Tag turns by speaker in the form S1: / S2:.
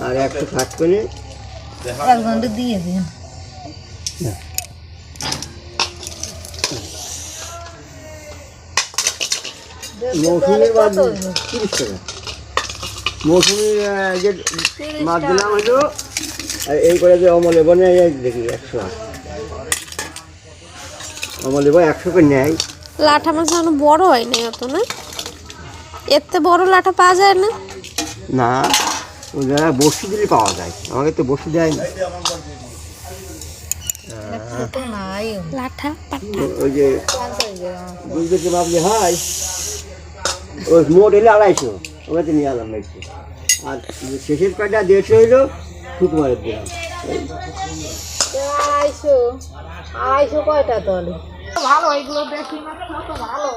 S1: আর 160 করে
S2: 1 ঘন্টা দিয়ে দিন।
S1: মৌসুমির মাছ 30 টাকা। মৌসুমির যে মাছ দিলাম হলো এই করে যে অমলে বনে দেখি 100 অমলে বনে 100 করে নেয়।
S3: লাঠা মাছ এখনো বড় হয় নাই অত না, এতে বড় লাঠা পাওয়া যায় না।
S1: না ওরা বসি দিলে পাওয়া যায়, আমাকে তো বসি দেয় না।
S3: লাঠা পাঠা
S1: ওই যে বুঝতে ভাবলে হয় ওই মোট এলে 250, ওখানে নিয়ে আলাম একটু। আর শেষের কয়টা 150 হইলো শুক্রবারের দিলাম।
S2: 250 কয়টা তলে ভালো, এগুলো বেশি মাছ ভালো।